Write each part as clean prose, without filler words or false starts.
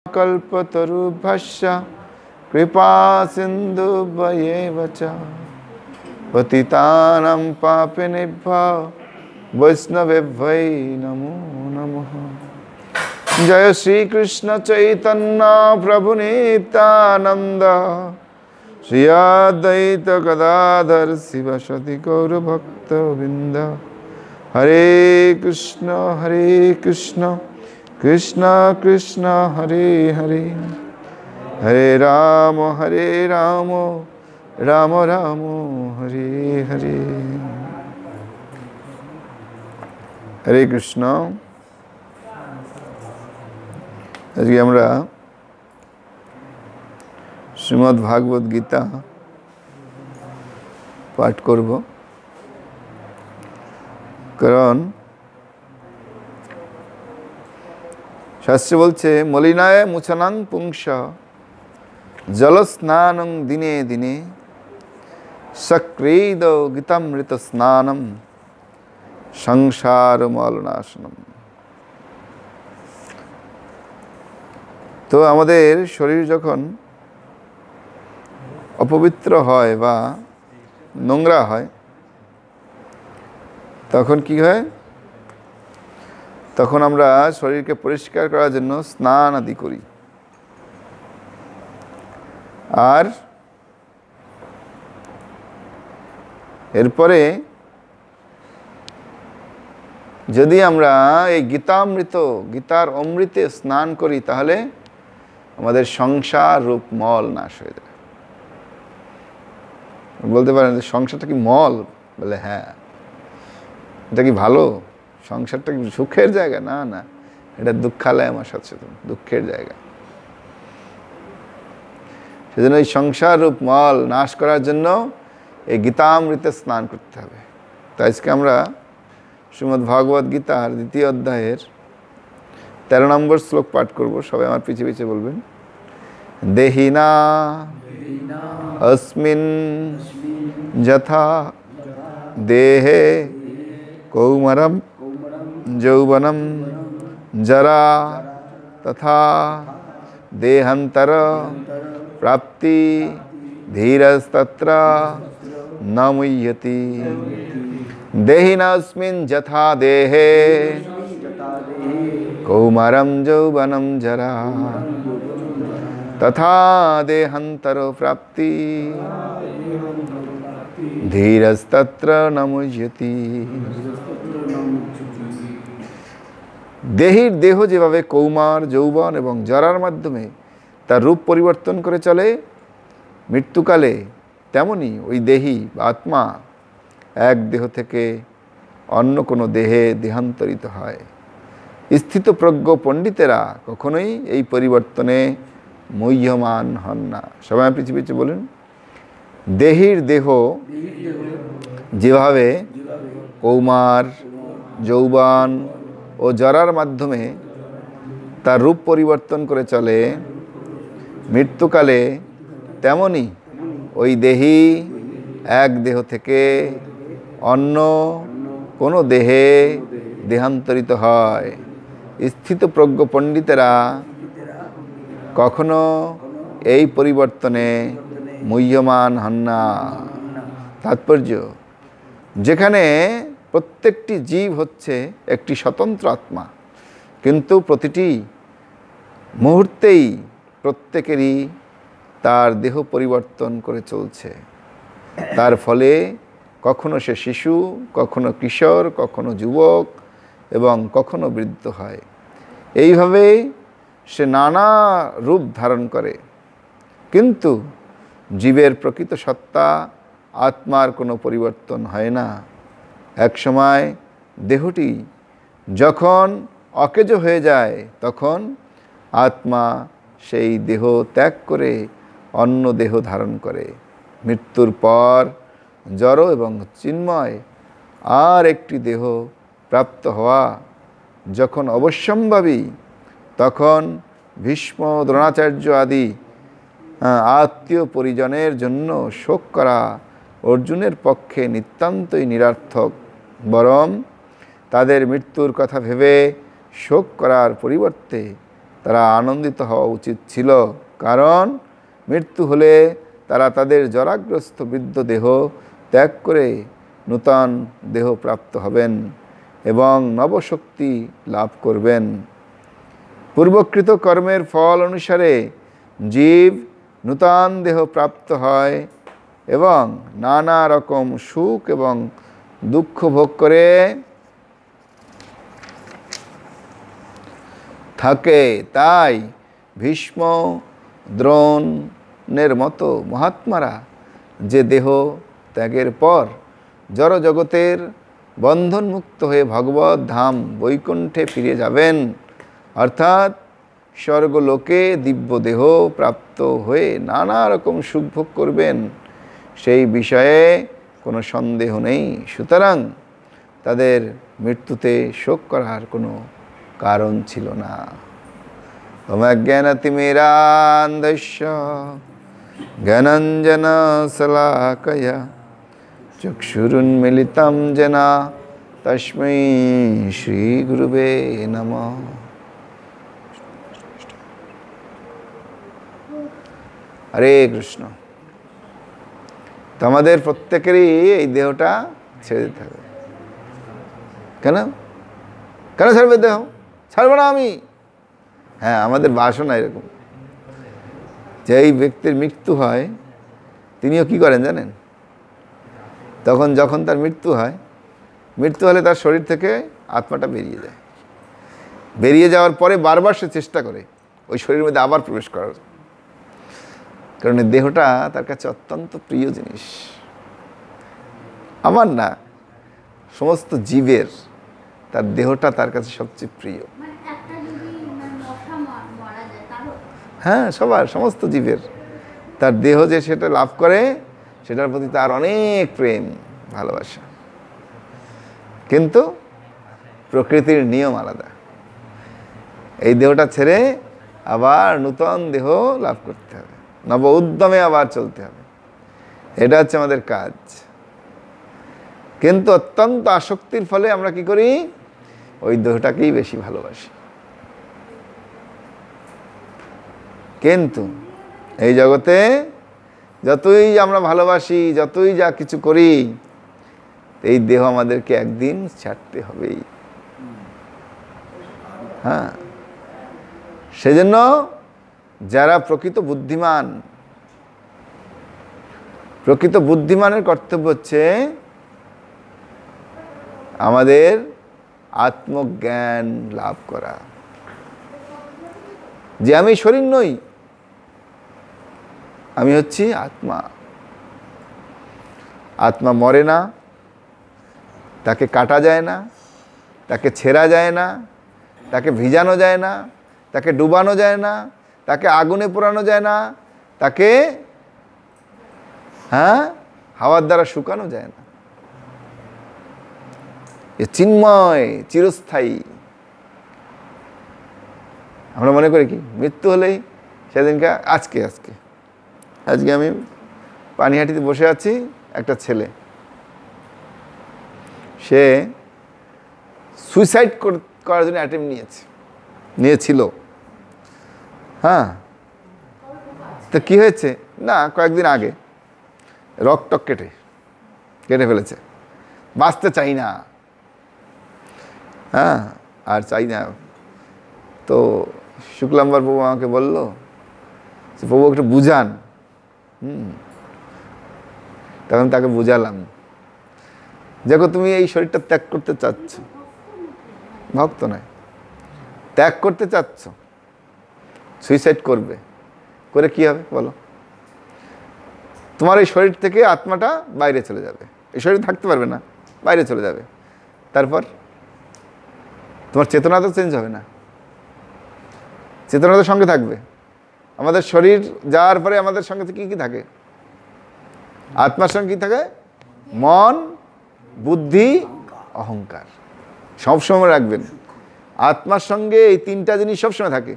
कल्पतरुभ्यश्च कृपा सिन्धुभ्येव च पतितानां पापिनेभ्यो वैष्णवेभ्यो नमो नमः। जय श्री कृष्ण चैतन्य प्रभु नित्यानंद श्री अद्वैत गदाधर शिवसति गौर भक्त वृंद। हरे कृष्ण कृष्ण कृष्ण हरे हरे, हरे राम राम राम हरे हरे। हरे कृष्ण। আজকে আমরা শ্রীমদ্ ভাগবত গীতা পাঠ করব, কারণ শাস্ত্রে বলছে মলিনায় মুছনাং পুংস জলস্নানং দিনে দিনে সক্রেদ গীতামৃত স্নানম সংসার মলনাশনম। তো আমাদের শরীর যখন অপবিত্র হয় বা নোংরা হয় তখন কি হয়? তখন আমরা শরীরকে পরিষ্কার করার জন্য স্নান আদি করি। আর এরপরে যদি আমরা এই গীতার অমৃতে স্নান করি তাহলে আমাদের সংসার রূপ মল নাশ হয়ে যায়। বলতে পারেন যে সংসারটা কি মল? বলে হ্যাঁ। এটা কি ভালো? সংসারটা কি সুখের জায়গা? না না, এটা দুঃখালয়। আমার সচেতন দুঃখের জায়গা। সেজন্য এই সংসার রূপ মল নাশ করার জন্য এই গীতামৃতে স্নান করতে হবে। তো আজকে আমরা শ্রীমদ্ ভাগবত গীতার 2য় অধ্যায়ের 13 নম্বর শ্লোক পাঠ করব। সবাই আমার পিছে পিছে বলবেন। দেহিনা अस्मिन् যথা দেহে কৌমারম যৌবনম জরা তথা দেহান্তর প্রাপ্তি ধীরস্তত্র ন মুহ্যতি। দেহিনাস্মিন যথা দেহে কৌমারম যৌবনম জরা তথা দেহান্তর প্রাপ্তি ধীরস্তত্র ন মুহ্যতি। দেহির দেহ যেভাবে কৌমার, যৌবন এবং জরার মাধ্যমে তার রূপ পরিবর্তন করে চলে মৃত্যুকালে, তেমনি ওই দেহি বা আত্মা এক দেহ থেকে অন্য কোনো দেহে দেহান্তরিত হয়। স্থিতপ্রজ্ঞ পণ্ডিতেরা কখনোই এই পরিবর্তনে মুহ্যমান হন না। সবাই পিছিয়ে পিছিয়ে বলুন। দেহির দেহ যেভাবে কৌমার, যৌবন ও জরার মাধ্যমে তার রূপ পরিবর্তন করে চলে মৃত্যুকালে, তেমনি ওই দেহি এক দেহ থেকে অন্য কোনো দেহে দেহান্তরিত হয়। স্থিতপ্রজ্ঞ পণ্ডিতেরা কখনো এই পরিবর্তনে মুহ্যমান হন না। তাৎপর্য, যেখানে প্রত্যেকটি জীব হচ্ছে একটি স্বতন্ত্র আত্মা, কিন্তু প্রতিটি মুহূর্তেই প্রত্যেকেরই তার দেহ পরিবর্তন করে চলছে। তার ফলে কখনো সে শিশু, কখনো কিশোর, কখনো যুবক এবং কখনো বৃদ্ধ হয়। এইভাবে সে নানা রূপ ধারণ করে, কিন্তু জীবের প্রকৃত সত্তা আত্মার কোনো পরিবর্তন হয় না। একসময় দেহটি যখন অকেজো হয়ে যায় তখন আত্মা সেই দেহ ত্যাগ করে অন্য দেহ ধারণ করে। মৃত্যুর পর জড় এবং চিন্ময় আর একটি দেহ প্রাপ্ত হওয়া যখন অবশ্যম্ভাবী, তখন ভীষ্ম, দ্রোণাচার্য আদি আত্মীয় পরিজনের জন্য শোক করা অর্জুনের পক্ষে নিতান্তই নিরর্থক। বরং তাদের মৃত্যুর কথা ভেবে শোক করার পরিবর্তে তারা আনন্দিত হওয়া উচিত ছিল, কারণ মৃত্যু হলে তারা তাদের জরাগ্রস্ত বৃদ্ধ দেহ ত্যাগ করে নূতন দেহ প্রাপ্ত হবেন এবং নবশক্তি লাভ করবেন। পূর্বকৃত কর্মের ফল অনুসারে জীব নূতন দেহ প্রাপ্ত হয় এবং নানা রকম সুখ এবং দুঃখ ভোগ করে থাকে। তাই ভীষ্ম, দ্রোণের মতো মহাত্মারা যে দেহ ত্যাগের পর জড়জগতের বন্ধনমুক্ত হয়ে ভগবত ধাম বৈকুণ্ঠে ফিরে যাবেন, অর্থাৎ স্বর্গলোকে দিব্য দেহ প্রাপ্ত হয়ে নানা রকম সুখ ভোগ করবেন, সেই বিষয়ে কোনো সন্দেহ নেই। সুতরাং তাদের মৃত্যুতে শোক করার কোনো কারণ ছিল না। অজ্ঞানতিমিরান্ধস্য জ্ঞানাঞ্জন শলাকয়া চক্ষুরুন্মিলিতং যেন তস্मै শ্রী গুরুবে নমঃ। হরে কৃষ্ণ। তো আমাদের প্রত্যেকেরই এই দেহটা ছেড়ে দিতে হবে। কেন কেন ছাড়বে দেহ? ছাড়বো না আমি। হ্যাঁ, আমাদের বাসনা এরকম। যেই ব্যক্তির মৃত্যু হয় তিনিও কি করেন জানেন? যখন তার মৃত্যু হয়, মৃত্যু হলে তার শরীর থেকে আত্মাটা বেরিয়ে যায়। বেরিয়ে যাওয়ার পরে বারবার সে চেষ্টা করে ওই শরীরের মধ্যে আবার প্রবেশ করার, কারণ দেহটা তার কাছে অত্যন্ত প্রিয় জিনিস। আমার না, সমস্ত জীবের তার দেহটা তার কাছে সবচেয়ে প্রিয়। হ্যাঁ, সবার, সমস্ত জীবের তার দেহ যে সেটা লাভ করে সেটার প্রতি তার অনেক প্রেম ভালোবাসা। কিন্তু প্রকৃতির নিয়ম আলাদা। এই দেহটা ছেড়ে আবার নূতন দেহ লাভ করতে হবে, নব উদ্যমে আবার চলতে হবে। এটা হচ্ছে আমাদের কাজ। কিন্তু অত্যন্ত আসক্তির ফলে আমরা কি করি? ওই দেহটাকেই বেশি ভালোবাসি। কিন্তু এই জগতে যতই আমরা ভালোবাসি, যতই যা কিছু করি, এই দেহ আমাদেরকে একদিন ছাড়তে হবেই। হ্যাঁ, সেজন্য যারা প্রকৃত বুদ্ধিমানের কর্তব্য হচ্ছে আমাদের আত্মজ্ঞান লাভ করা, যে আমি শরীর নই, আমি হচ্ছি আত্মা। আত্মা মরে না, তাকে কাটা যায় না, তাকে ছেঁড়া যায় না, তাকে ভিজানো যায় না, তাকে ডুবানো যায় না, তাকে আগুনে পোড়ানো যায় না, তাকে হাওয়ার দ্বারা শুকানো যায় না। এ চিন্ময়, চিরস্থায়ী। আমরা মনে করি কি মৃত্যু হলেই সেদিনকে আজকে আমি পানিহাটিতে বসে আছি, একটা ছেলে সে সুইসাইড করার জন্য অ্যাটেম্প নিয়েছিল। হ্যাঁ, তো কি হয়েছে না, কয়েকদিন আগে রক্ত কেটে ফেলেছে। বাঁচতে চাই না, হ্যাঁ, আর চাই না। তো শুক্লাম্বর প্রভু আমাকে বলল যে প্রভু একটু বুঝান। তখন তাকে বুঝালাম, দেখো তুমি এই শরীরটা ত্যাগ করতে চাচ্ছ, ভক্ত নয়, ত্যাগ করতে চাচ্ছ, সুইসাইড করবে, করে কি হবে বলো? তোমার এই শরীর থেকে আত্মাটা বাইরে চলে যাবে, এই শরীর থাকতে পারবে না, বাইরে চলে যাবে। তারপর তোমার চেতনা তো চেঞ্জ হবে না, চেতনা তো সঙ্গে থাকবে। আমাদের শরীর যাওয়ার পরে আমাদের সঙ্গে কি থাকে? আত্মার সঙ্গে কি থাকে? মন, বুদ্ধি, অহংকার। সবসময় রাখবেন আত্মার সঙ্গে এই তিনটা জিনিস সবসময় থাকে।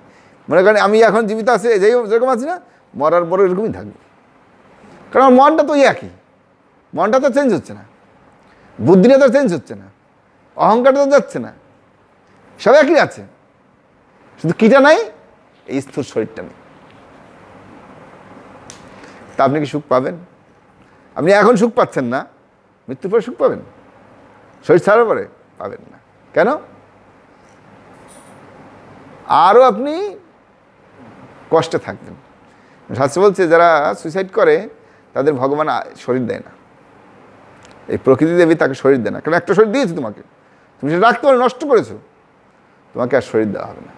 মনে করেন আমি এখন জীবিত আছি, যেরকম আছি না, মরার পরে এরকমই থাকবে। কারণ মনটা তো একই, মনটা তো চেঞ্জ হচ্ছে না, বুদ্ধিটা তো চেঞ্জ হচ্ছে না, অহংকারটা তো যাচ্ছে না, সব একই আছে। শুধু কিটা নাই, এই স্থূল শরীরটা নেই। তা আপনি কি সুখ পাবেন? আপনি এখন সুখ পাচ্ছেন না, মৃত্যুর পরে সুখ পাবেন? শরীর ছাড়ার পরে পাবেন না। কেন? আরও আপনি কষ্টে থাকবেন। শাস্ত্র বলছে যারা সুইসাইড করে তাদের ভগবান শরীর দেয় না, এই প্রকৃতি দেবী তাকে শরীর দেয় না। কারণ একটা শরীর দিয়েছে তোমাকে, তুমি সেটা রাখতে পারো, নষ্ট করেছো, তোমাকে আর শরীর দেওয়া হবে না।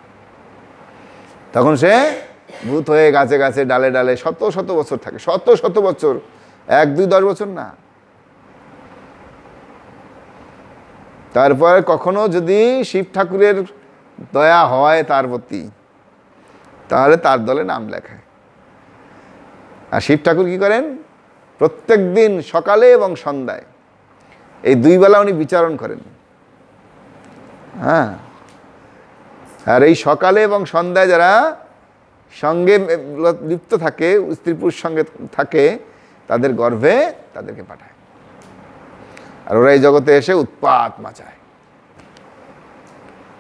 তখন সে ভূত হয়ে গাছে গাছে ডালে ডালে শত শত বছর থাকে, শত শত বছর, 1, 2, 10 বছর না। তারপর কখনো যদি শিব ঠাকুরের দয়া হয় তার প্রতি, তাহলে তার দলে নাম লেখায়। আর শিব ঠাকুর কি করেন? প্রত্যেক দিন সকালে এবং সন্ধ্যায় এই 2 বেলা উনি বিচারণ করেন। হ্যাঁ, আর এই সকালে এবং সন্ধ্যায় যারা সঙ্গে লিপ্ত থাকে, স্ত্রী পুরুষ সঙ্গে থাকে, তাদের গর্ভে তাদেরকে পাঠায়। আর ওরা এই জগতে এসে উৎপাত মাচায়।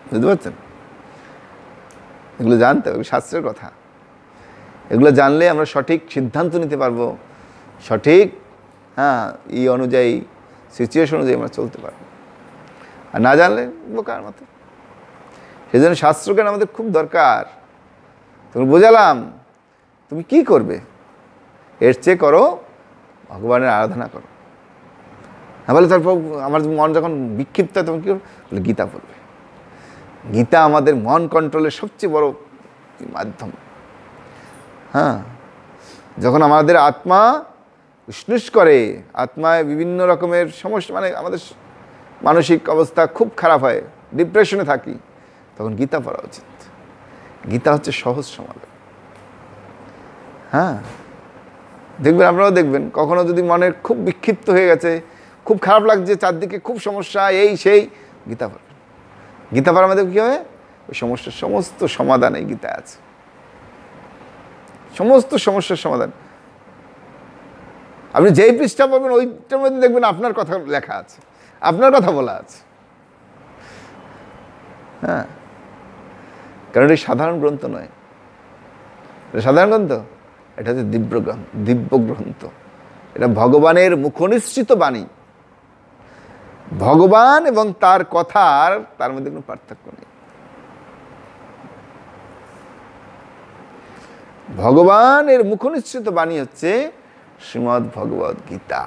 বুঝতে পারছেন? এগুলো জানতে হবে, শাস্ত্রের কথা। এগুলো জানলে আমরা সঠিক সিদ্ধান্ত নিতে পারবো, সঠিক এই অনুযায়ী, সিচুয়েশন অনুযায়ী আমরা চলতে পারবো। আর না জানলে বোকার মতো। সেই জন্য শাস্ত্রজ্ঞান আমাদের খুব দরকার। তুমি বোঝালাম, তুমি কি করবে? এর চেয়ে করো ভগবানের আরাধনা করো। হ্যাঁ, বলে তারপর আমার মন যখন বিক্ষিপ্ত হয় তখন কী করবে? বলে গীতা পড়বে। গীতা আমাদের মন কন্ট্রোলের সবচেয়ে বড় মাধ্যম। হ্যাঁ, যখন আমাদের আত্মা উষ্ণুষ করে, আত্মায় বিভিন্ন রকমের সমস্যা, মানে আমাদের মানসিক অবস্থা খুব খারাপ হয়, ডিপ্রেশনে থাকি, তখন গীতা পড়া উচিত। গীতা হচ্ছে সহজ সমাধান। হ্যাঁ, দেখবেন, আপনারাও দেখবেন, কখনো যদি মনের খুব বিক্ষিপ্ত হয়ে গেছে, খুব খারাপ লাগছে, চারদিকে খুব সমস্যা, এই সেই, গীতা পড়বেন। গীতা পড়ার মধ্যে কী হবে? ওই সমস্যার সমস্ত সমাধান এই গীতায় আছে। সমস্ত সমস্যার সমাধান আপনি যেই পৃষ্ঠা পড়বেন ওইটার মধ্যে দেখবেন আপনার কথা লেখা আছে, আপনার কথা বলা আছে। হ্যাঁ, কারণ এটা সাধারণ গ্রন্থ নয়, এটা সাধারণ গ্রন্থ, এটা হচ্ছে দিব্য গ্রন্থ। এটা ভগবানের মুখনিসৃত বাণী। ভগবান এবং তার কথার, তার মধ্যে কোনো পার্থক্য নেই। ভগবানের মুখনিসৃত বাণী হচ্ছে শ্রীমদ্ ভগবদ গীতা।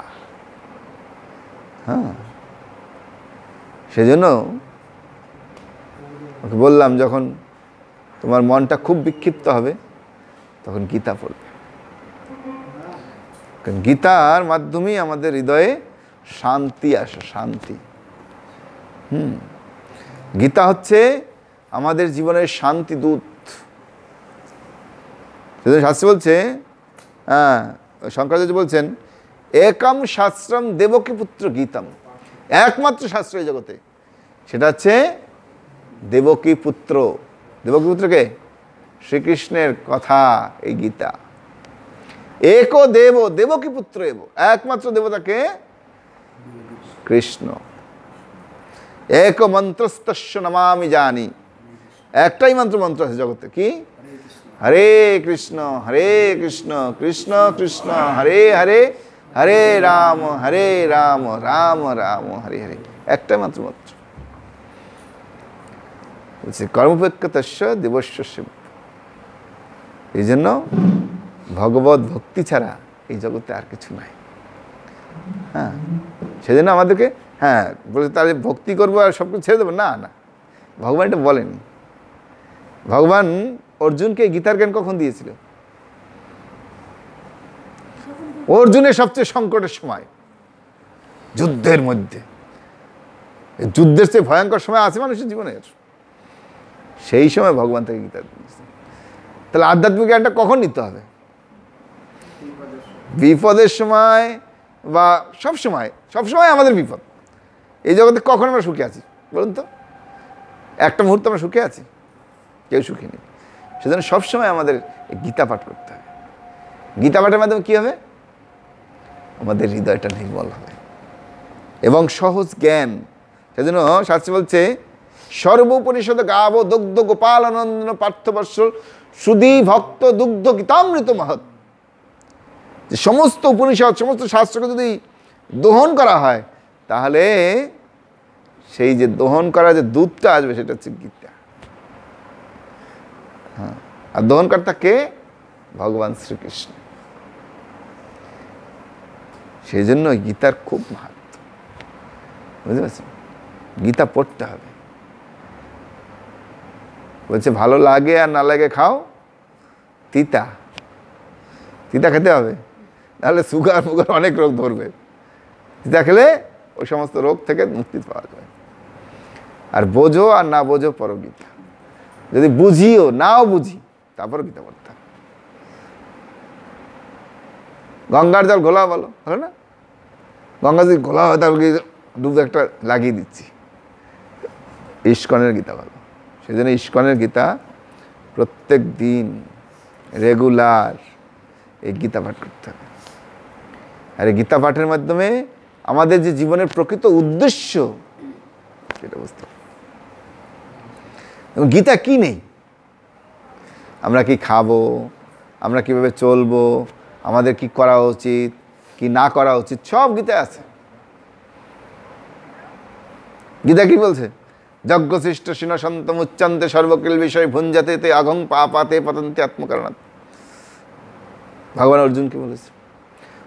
হ্যাঁ, সেজন্য ওকে বললাম, যখন তোমার মনটা খুব বিক্ষিপ্ত হবে তখন গীতা পড়বে। কারণ গীতার মাধ্যমেই আমাদের হৃদয়ে শান্তি আসে, শান্তি। গীতা হচ্ছে আমাদের জীবনের শান্তি দূত। সেজন্য শাস্ত্র বলছে, শঙ্করাচার্য বলছেন, একম শাস্ত্রম দেবকী পুত্র গীতম। একমাত্র শাস্ত্র এই জগতে, সেটা হচ্ছে দেবকী পুত্র। দেবকী পুত্রকে শ্রীকৃষ্ণের কথা এই গীতা। একো দেব দেবকী পুত্র এব, একমাত্র দেবতাকে কৃষ্ণ। এক মন্ত্রস্তস্য নমামি জানি, একটাই মন্ত্র আছে জগতে, কি? হরে কৃষ্ণ কৃষ্ণ কৃষ্ণ হরে হরে, হরে রাম রাম রাম হরে হরে। একটাই মাত্র মন্ত্র। কর্মপেক্ষতস্য দেবস্য শিব। এই জন্য ভগবত ভক্তি ছাড়া এই জগতে আর কিছু নাই। হ্যাঁ, সেজন্য আমাদেরকে বলছে তাহলে ভক্তি করবো আর সব কিছু ছেড়ে দেবো, না না, ভগবান এটা বলেনি। ভগবান অর্জুনকে গীতার জ্ঞান কখন দিয়েছিল? অর্জুনের সবচেয়ে সংকটের সময়, যুদ্ধের মধ্যে। যুদ্ধের চেয়ে ভয়ঙ্কর সময় আছে মানুষের জীবনের, সেই সময় ভগবান তাকে গীতা দিয়েছে। তাহলে আধ্যাত্মিক জ্ঞানটা কখন নিতে হবে? বিপদের সময়, বা সবসময় আমাদের বিপদ। এই জগতে কখন আমরা সুখে আছি বলুন তো? একটা মুহূর্তে আমরা সুখে আছি? কেউ সুখী নেই। সেজন্য সবসময় আমাদের গীতা পাঠ করতে হবে। গীতা পাঠের মাধ্যমে কী হবে? আমাদের হৃদয়টা নির্মল হবে এবং সহজ জ্ঞান। সেজন্য শাস্ত্রে বলছে, সর্বোপনিষদ গাব দগ্ধ গোপাল আনন্দন পার্থবর্ষ সুধী ভক্ত দুগ্ধ গীতামৃত মহৎ, যে সমস্ত উপনিষদ সমস্ত শাস্ত্রকে যদি দহন করা হয় তাহলে সেই যে দহন করা যে দুধটা আসবে সেটা হচ্ছে গীতা। হ্যাঁ, আর দহনকর্তা কে? ভগবান শ্রীকৃষ্ণ। সেই জন্য গীতার খুব মাহাত্ম্য, বুঝতে পারছেন? গীতা পড়তে হবে। বলছে ভালো লাগে আর না লাগে খাও, তিতা তিতা খেতে হবে, নাহলে সুগার মুগার অনেক রোগ ধরবে। তিতা খেলে ওই সমস্ত রোগ থেকে মুক্তি পাওয়া যায়। আর বোঝো আর না বোঝো পড়ো গীতা, যদি বুঝিও নাও বুঝি তারপরও গীতা পড়তে হবে। গঙ্গার জল ঘোলা বলো, হলো না? গঙ্গা যদি ঘোলা হয় তাহলে ডুব একটা লাগিয়ে দিচ্ছি। ইস্কনের গীতা ভালো, সেই জন্য ইস্কনের গীতা প্রত্যেক দিন রেগুলার এই গীতা পাঠ করতে হবে। আর এই গীতা পাঠের মাধ্যমে আমাদের যে জীবনের প্রকৃত উদ্দেশ্য সেটা বুঝতে হবে। গীতা কি নেই? আমরা কি খাবো, আমরা কিভাবে চলবো, আমাদের কি করা উচিত কি না করা উচিত, সব গীতায় আছে। গীতা কি বলছে? যজ্ঞ সৃষ্ট সিন সন্তম উচ্চান্তে সর্বকিল বিষয় ভুঞ্জাতে তে অঘং পাপাতে পতন্তে আত্মকারণাৎ। ভগবান অর্জুনকে বলেছে,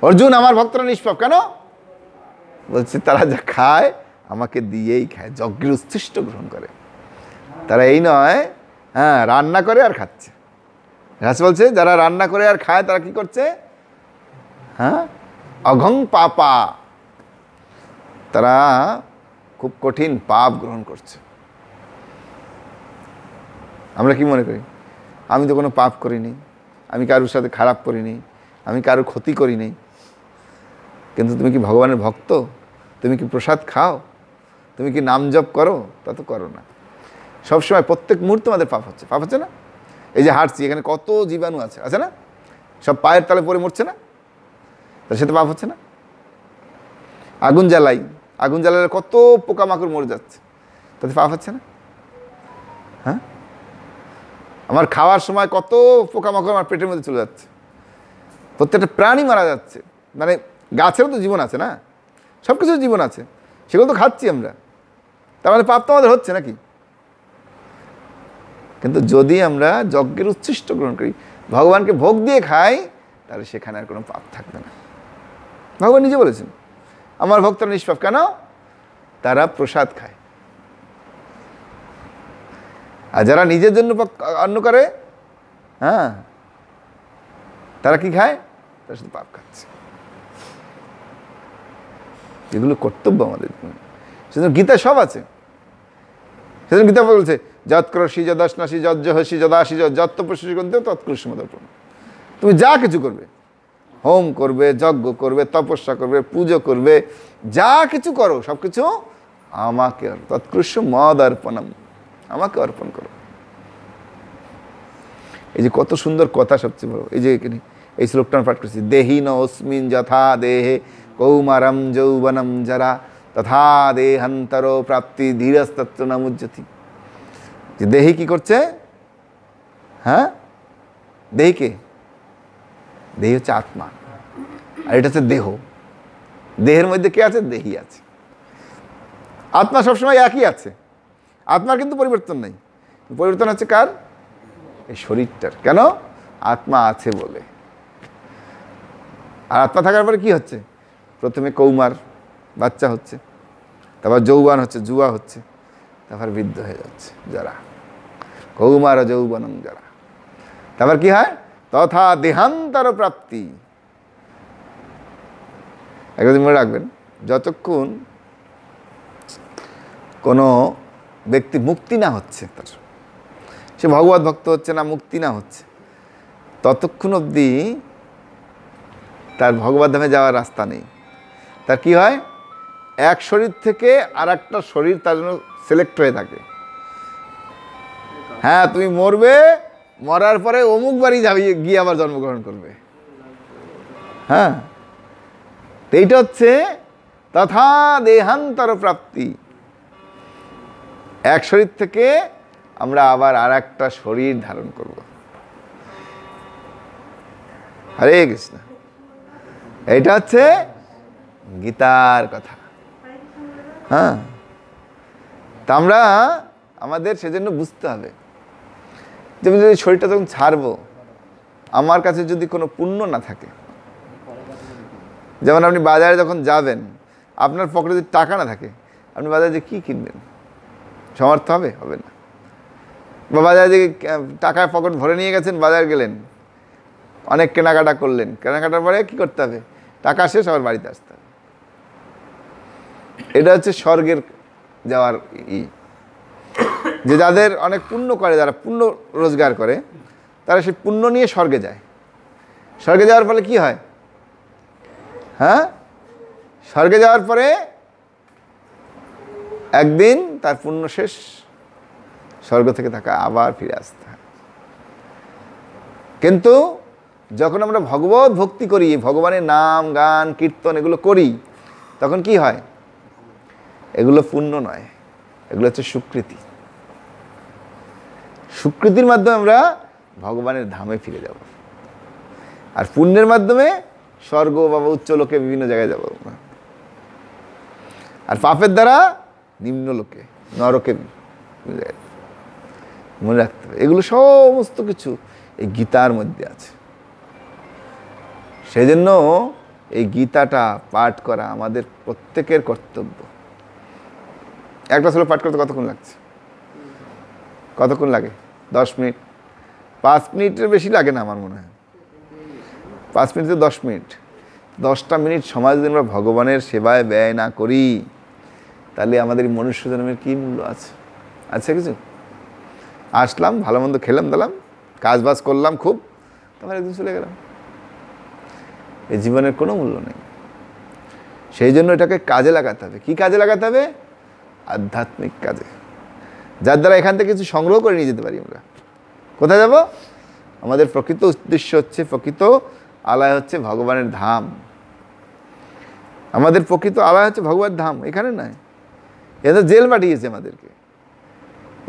অর্জুন আমার ভক্তরা নিষ্পাপ। কেন? বলছে তারা যা খায় আমাকে দিয়েই খায়, যজ্ঞের উচ্ছিষ্ট গ্রহণ করে। তারা এই নয় হ্যাঁ রান্না করে আর খাচ্ছে। রাস বলছে যারা রান্না করে আর খায় তারা কি করছে? হ্যাঁ অঘং পাপা, তারা খুব কঠিন পাপ গ্রহণ করছে। আমরা কি মনে করি? আমি তো কোনো পাপ করিনি, আমি কারোর সাথে খারাপ করিনি, আমি কারোর ক্ষতি করিনি। কিন্তু তুমি কি ভগবানের ভক্ত? তুমি কি প্রসাদ খাও? তুমি কি নাম জপ করো? তা তো করো না। সবসময় প্রত্যেক মুহূর্তে আমাদের পাপ হচ্ছে। পাপ হচ্ছে না? এই যে হাঁটছি এখানে কত জীবাণু আছে, আছে না? সব পায়ের তলে পড়ে মরছে না? তার সাথে পাপ হচ্ছে না? আগুন জ্বালাই, আগুন জ্বালালে কত পোকামাকড় মরে যাচ্ছে, তাতে পাপ হচ্ছে না? হ্যাঁ, আমার খাওয়ার সময় কত পোকামাকড় আমার পেটের মধ্যে চলে যাচ্ছে, প্রত্যেকটা প্রাণী মারা যাচ্ছে। মানে গাছেরও তো জীবন আছে না, সব কিছুর জীবন আছে, সেগুলো তো খাচ্ছি আমরা। তার মানে পাপ তো আমাদের হচ্ছে নাকি? কিন্তু যদি আমরা যজ্ঞের উচ্ছিষ্ট গ্রহণ করি, ভগবানকে ভোগ দিয়ে খাই, তাহলে সেখানে আর কোনো পাপ থাকবে না। ভগবান নিজে বলেছেন আমার ভক্তরা নিষ্পাপ। কেন? তারা প্রসাদ খায়। আর যারা নিজের জন্য অন্ন করে, হ্যাঁ তারা কি খায়? তারা শুধু পাপ খাচ্ছে। এগুলো কর্তব্য আমাদের। সেজন্য গীতা সব আছে। সেজন্য গীতা বলছে যৎক্রোশী যদাশ্নাসী যজ্জহসী যদাসী যত্তপশী তৎকৃষ্ণমদর্পণ। তুমি যা কিছু করবে, হোম করবে, যজ্ঞ করবে, তপস্যা করবে, পুজো করবে, যা কিছু করো সব কিছু আমাকে, তৎকৃষ্ণ মদ অর্পণম, আমাকে অর্পণ করো। এই যে কত সুন্দর কথা, সবচেয়ে বড় এই যে এখানে এই শ্লোকটা পাঠ করছি, দেহি ন অস্মিন যথা দেহে কৌমারম যৌবনম যারা তথা দেহান্তর প্রাপ্তি ধীরস্তত্র নামুজ্জতি। যে দেহি কি করছে? হ্যাঁ দেহিকে, দেহি হচ্ছে আত্মা, আর এটা হচ্ছে দেহ। দেহের মধ্যে কে আছে? দেহি আছে। আত্মা সবসময় একই আছে, আত্মার কিন্তু পরিবর্তন নেই। পরিবর্তন হচ্ছে কার? এই শরীরটার। কেন? আত্মা আছে বলে। আর আত্মা থাকার পরে কি হচ্ছে? প্রথমে কৌমার, বাচ্চা হচ্ছে, তারপর যৌবন হচ্ছে, যুবা হচ্ছে, তারপর বৃদ্ধ হয়ে যাচ্ছে যারা, কৌমার যৌবনম যারা। তারপর কি হয়? তথা দেহান্তর প্রাপ্তি। একদিন মনে রাখবেন, যতক্ষণ কোনো ব্যক্তি মুক্তি না হচ্ছে, তার সে ভগবত ভক্ত হচ্ছে না, মুক্তি না হচ্ছে, ততক্ষণ অবধি তার ভগবত ধামে যাওয়ার রাস্তা নেই। তার কি হয়? এক শরীর থেকে আর একটা শরীর তার জন্য সিলেক্ট হয়ে থাকে। হ্যাঁ তুমি মরবে, মরার পরে অমুক বাড়ি যাবি, গিয়ে আবার জন্মগ্রহণ করবে। হ্যাঁ, এইটা হচ্ছে তথা দেহান্তর প্রাপ্তি। এক শরীর থেকে আমরা আবার আর একটা শরীর ধারণ করব। হরে কৃষ্ণ। এইটা হচ্ছে গীতার কথা। হ্যাঁ, তা আমরা আমাদের সেজন্য বুঝতে হবে, যেমন যদি শরীরটা যখন ছাড়বো, আমার কাছে যদি কোনো পুণ্য না থাকে, যেমন আপনি বাজারে যখন যাবেন, আপনার পকেটে যদি টাকা না থাকে, আপনি বাজারে যে কী কিনবেন? সমর্থ হবে? হবে না। বা বাজারে যে টাকার পকেট ভরে নিয়ে গেছেন, বাজার গেলেন, অনেক কেনাকাটা করলেন, কেনাকাটার পরে কী করতে হবে? টাকা শেষ, আবার বাড়িতে আসতে হবে। এটা হচ্ছে স্বর্গের যাওয়ার যে যাদের অনেক পুণ্য করে, যারা পুণ্য রোজগার করে, তারা সেই পুণ্য নিয়ে স্বর্গে যায়। স্বর্গে যাওয়ার ফলে কি হয়? হ্যাঁ, স্বর্গে যাওয়ার পরে একদিন তার পুণ্য শেষ, স্বর্গ থেকে থাকা আবার ফিরে আসতে হয়। কিন্তু যখন আমরা ভগবত ভক্তি করি, ভগবানের নাম গান কীর্তন এগুলো করি, তখন কি হয়? এগুলো পুণ্য নয়, এগুলো হচ্ছে স্বীকৃতি। স্বীকৃতির মাধ্যমে আমরা ভগবানের ধামে ফিরে যাব, আর পুণ্যের মাধ্যমে স্বর্গ বা উচ্চ লোকে বিভিন্ন জায়গায় যাব। আর পাপের দ্বারা নিম্ন লোকে, নরকে মনে রাখতে হবে। এগুলো সমস্ত কিছু এই গীতার মধ্যে আছে। সেই জন্য এই গীতাটা পাঠ করা আমাদের প্রত্যেকের কর্তব্য। একটা শ্লোক পাঠ করতে কতক্ষণ লাগছে? কতক্ষণ লাগে? 10 মিনিট, 5 মিনিটের বেশি লাগে না আমার মনে হয়। 5 মিনিট থেকে 10 মিনিট, 10টা মিনিট সময় যদি আমরা ভগবানের সেবায় ব্যয় না করি, তাহলে আমাদের মনুষ্য জন্মের কী মূল্য আছে? আছে কিছু? আসলাম, ভালো মন্দ খেলাম দিলাম, কাজ বাজ করলাম খুব, তারপর একদিন চলে গেলাম। এই জীবনের কোনো মূল্য নেই। সেই জন্য এটাকে কাজে লাগাতে হবে। কি কাজে লাগাতে হবে? আধ্যাত্মিক কাজে, যার দ্বারা এখান থেকে কিছু সংগ্রহ করে নিয়ে যেতে পারি আমরা। কোথায় যাব? আমাদের প্রকৃত উদ্দেশ্য হচ্ছে, প্রকৃত আলয় হচ্ছে ভগবানের ধাম। আমাদের প্রকৃত আলয় হচ্ছে ভগবানের ধাম, এখানে নয়। এখানে জেল পাঠিয়েছে আমাদেরকে,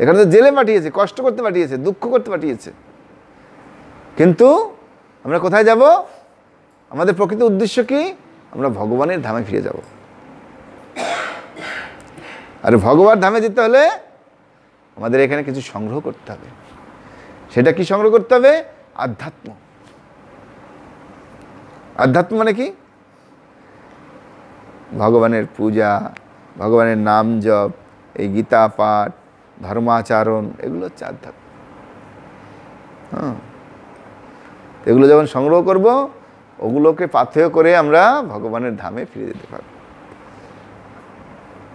এখানে তো জেলে পাঠিয়েছে, কষ্ট করতে পাঠিয়েছে, দুঃখ করতে পাঠিয়েছে। কিন্তু আমরা কোথায় যাব? আমাদের প্রকৃত উদ্দেশ্য কি? আমরা ভগবানের ধামে ফিরে যাব। আর ভগবান ধামে যেতে হলে আমাদের এখানে কিছু সংগ্রহ করতে হবে। সেটা কি সংগ্রহ করতে হবে? আধ্যাত্ম। আধ্যাত্ম মানে কি? ভগবানের পূজা, ভগবানের নাম জপ, এই গীতা পাঠ, ধর্মাচরণ, এগুলো হচ্ছে আধ্যাত্ম। হ্যাঁ, এগুলো যখন সংগ্রহ করব, ওগুলোকে পাথেয় করে আমরা ভগবানের ধামে ফিরে যেতে পারব।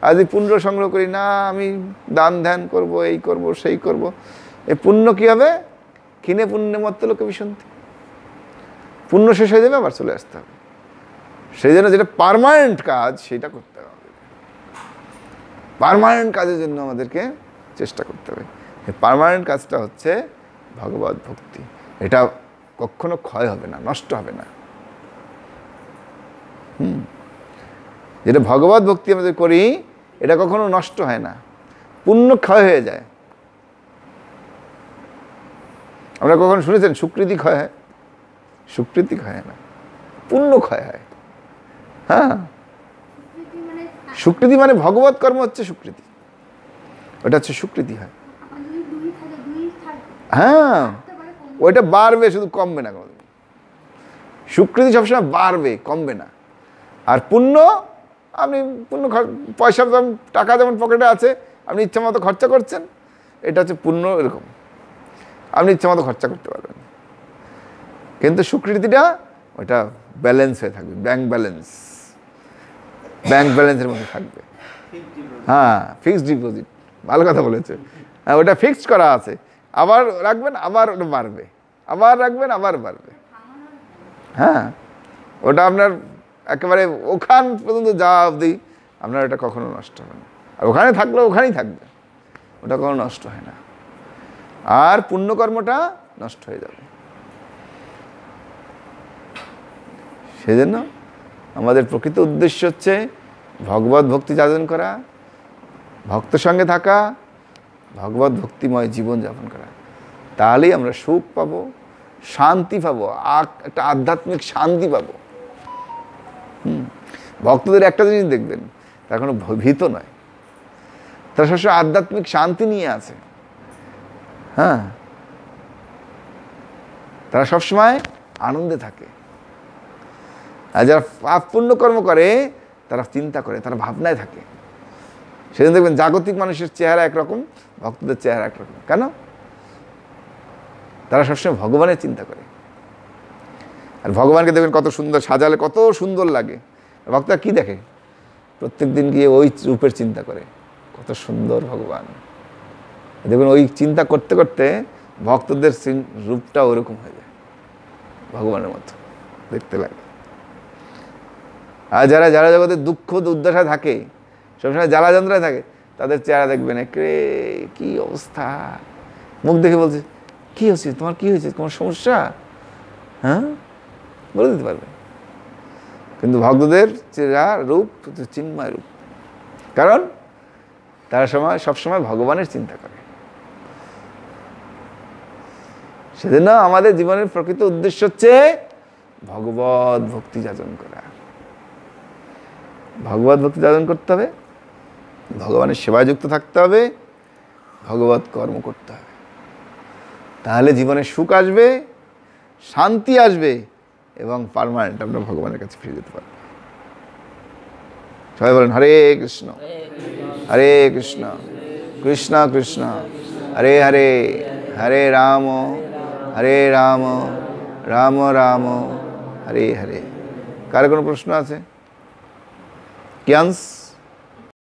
আজ পুণ্য সংগ্রহ করি না, আমি দান ধ্যান করব, এই করব, সেই করব, এই পুণ্য কি হবে? ক্ষীণে পুণ্যে মত্ত লোকে বিসন্তি। পুণ্য শেষ হয়ে যাবে, আবার চলে আসতে হবে। সেই জন্য যেটা পার্মানেন্ট কাজ, সেটা করতে হবে। পার্মানেন্ট কাজের জন্য আমাদেরকে চেষ্টা করতে হবে। এই পার্মানেন্ট কাজটা হচ্ছে ভগবত ভক্তি। এটা কখনো ক্ষয় হবে না, নষ্ট হবে না। যেটা ভগবত ভক্তি আমাদের করি, এটা কখনো নষ্ট হয় না, পুণ্য ক্ষয় হয়ে যায়। আমরা কখনো শুনেছেন সুকৃতি ক্ষয় হয়? সুকৃতি ক্ষয় হয় না, পুণ্য ক্ষয় হয়। হ্যাঁ, সুকৃতি মানে ভগবত কর্ম হচ্ছে সুকৃতি, ওটা হচ্ছে সুকৃতি হয়। হ্যাঁ, ওইটা বাড়বে, শুধু কমবে না। সুকৃতি সবসময় বাড়বে, কমবে না। আর পুণ্য, আপনি পুণ্য পয়সা, টাকা যেমন পকেটে আছে, আপনি ইচ্ছা মতো খরচা করছেন, এটা হচ্ছে পুণ্য। এরকম আপনি ইচ্ছা মতো খরচা করতে পারবেন। কিন্তু সুকৃতিটা ওটা ব্যালেন্স হয়ে থাকবে, ব্যাংক ব্যালেন্সের মধ্যে থাকবে। হ্যাঁ, ফিক্সড ডিপোজিট, ভালো কথা বলেছে। হ্যাঁ, ওটা ফিক্সড করা আছে, আবার রাখবেন, আবার ওটা বাড়বে, আবার রাখবেন, আবার বাড়বে। হ্যাঁ, ওটা আপনার একেবারে ওখান পর্যন্ত যাওয়া অবধি আপনার এটা কখনো নষ্ট হবে না। আর ওখানে থাকলে ওখানেই থাকবে, ওটা কখনো নষ্ট হয় না। আর পুণ্যকর্মটা নষ্ট হয়ে যাবে। সেজন্য আমাদের প্রকৃত উদ্দেশ্য হচ্ছে ভগবত ভক্তি যাপন করা, ভক্তের সঙ্গে থাকা, ভগবত ভক্তিময় জীবন যাপন করা। তাহলেই আমরা সুখ পাবো, শান্তি পাবো, একটা আধ্যাত্মিক শান্তি পাবো। ভক্তদের একটা জিনিস দেখবেন, তারা কোনো ভীত নয়, তারা সবসময় আধ্যাত্মিক শান্তি নিয়ে আছে। হ্যাঁ, তারা সবসময় আনন্দে থাকে। আর যারা পাপ পুণ্য কর্ম করে তারা চিন্তা করে, তারা ভাবনায় থাকে। সেদিন দেখবেন জাগতিক মানুষের চেহারা একরকম, ভক্তদের চেহারা একরকম। কেন? তারা সবসময় ভগবানের চিন্তা করে। আর ভগবানকে দেখবেন কত সুন্দর সাজালে কত সুন্দর লাগে। ভক্তরা কি দেখে? প্রত্যেক দিন গিয়ে ওই রূপের চিন্তা করে, কত সুন্দর ভগবান। দেখবেন ওই চিন্তা করতে করতে ভক্তদের রূপটা ওরকম হয়ে যায়, ভগবানের মতো দেখতে লাগে। আর যারা যারা জগতে দুঃখ দুর্দশা থাকে, সবসময় জ্বালা যন্ত্রণায় থাকে, তাদের চেহারা দেখবেন একে কি অবস্থা, মুখ দেখে বলছে কি হচ্ছে তোমার, কি হয়েছে, তোমার সমস্যা, হ্যাঁ বলে দিতে পারবে। কিন্তু ভক্তদের চেহারা রূপ চিন্ময় রূপ, কারণ তারা সবসময় ভগবানের চিন্তা করে। সেজন্য আমাদের জীবনের প্রকৃত উদ্দেশ্য হচ্ছে ভগবত ভক্তি যাজন করা। ভগবত ভক্তি যাজন করতে হবে, ভগবানের সেবায় যুক্ত থাকতে হবে, ভগবত কর্ম করতে হবে। তাহলে জীবনে সুখ আসবে, শান্তি আসবে এবং পার্মানেন্ট আমরা ভগবানের কাছে ফিরে যেতে পারবো। সবাই বলেন হরে কৃষ্ণ হরে কৃষ্ণ কৃষ্ণ কৃষ্ণ হরে হরে, হরে রাম রাম রাম হরে হরে। কার কোনো প্রশ্ন আছে? ক্যান্স?